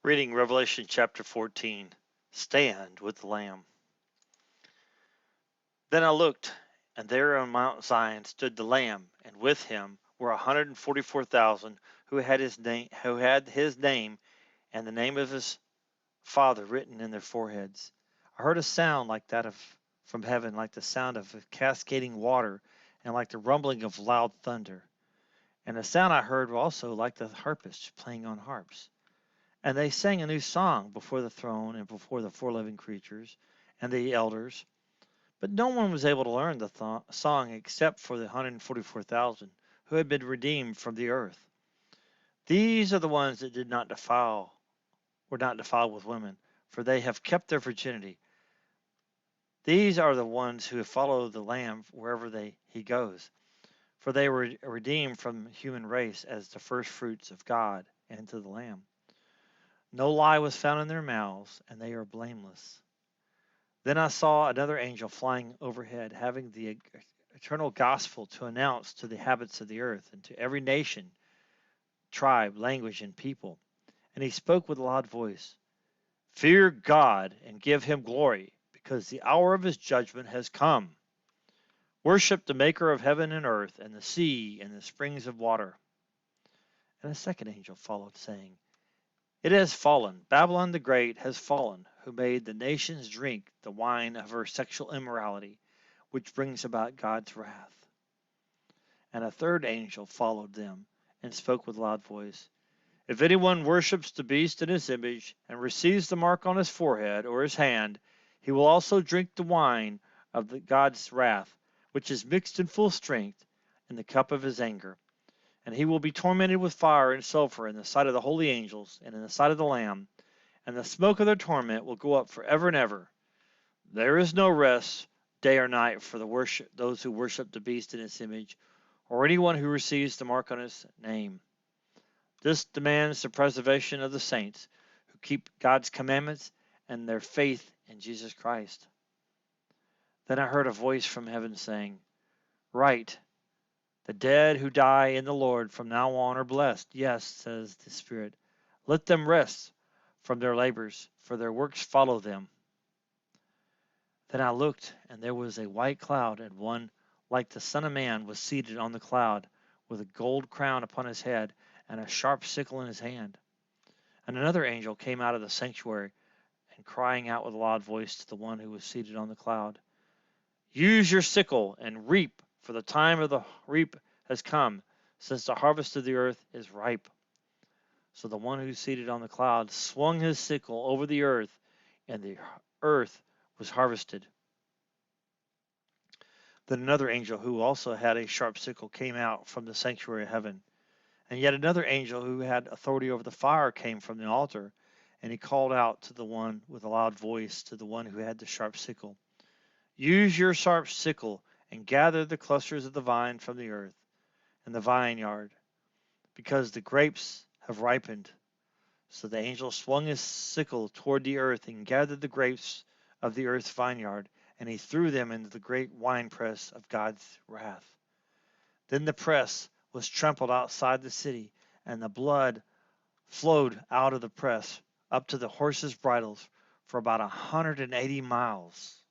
Reading Revelation chapter 14. Stand with the Lamb. Then I looked, and there on Mount Zion stood the Lamb, and with him were 144,000 who had his name and the name of his Father written in their foreheads. I heard a sound like that from heaven, like the sound of cascading water, and like the rumbling of loud thunder. And the sound I heard also like the harpists playing on harps. And they sang a new song before the throne and before the four living creatures and the elders. But no one was able to learn the song except for the 144,000 who had been redeemed from the earth. These are the ones that were not defiled with women, for they have kept their virginity. These are the ones who follow the Lamb wherever he goes, for they were redeemed from the human race as the first fruits of God and to the Lamb. No lie was found in their mouths, and they are blameless. Then I saw another angel flying overhead, having the eternal gospel to announce to the inhabitants of the earth and to every nation, tribe, language, and people. And he spoke with a loud voice, "Fear God and give him glory, because the hour of his judgment has come. Worship the maker of heaven and earth and the sea and the springs of water." And a second angel followed, saying, "It has fallen. Babylon the Great has fallen, who made the nations drink the wine of her sexual immorality, which brings about God's wrath." And a third angel followed them and spoke with a loud voice, "If anyone worships the beast in his image and receives the mark on his forehead or his hand, he will also drink the wine of God's wrath, which is mixed in full strength in the cup of his anger. And he will be tormented with fire and sulfur in the sight of the holy angels and in the sight of the Lamb, and the smoke of their torment will go up forever and ever. There is no rest, day or night, for those who worship the beast in its image, or anyone who receives the mark on his name. This demands the preservation of the saints who keep God's commandments and their faith in Jesus Christ." Then I heard a voice from heaven saying, "Write, the dead who die in the Lord from now on are blessed. Yes," says the Spirit, "let them rest from their labors, for their works follow them." Then I looked, and there was a white cloud, and one like the Son of Man was seated on the cloud, with a gold crown upon his head and a sharp sickle in his hand. And another angel came out of the sanctuary, and crying out with a loud voice to the one who was seated on the cloud, "Use your sickle and reap, for the time of the reap has come, since the harvest of the earth is ripe." So the one who was seated on the cloud swung his sickle over the earth, and the earth was harvested. Then another angel who also had a sharp sickle came out from the sanctuary of heaven. And yet another angel who had authority over the fire came from the altar, and he called out to the one with a loud voice, to the one who had the sharp sickle, "Use your sharp sickle and gather the clusters of the vine from the earth and the vineyard, because the grapes have ripened." So the angel swung his sickle toward the earth and gathered the grapes of the earth's vineyard, and he threw them into the great winepress of God's wrath. Then the press was trampled outside the city, and the blood flowed out of the press up to the horses' bridles for about 180 miles.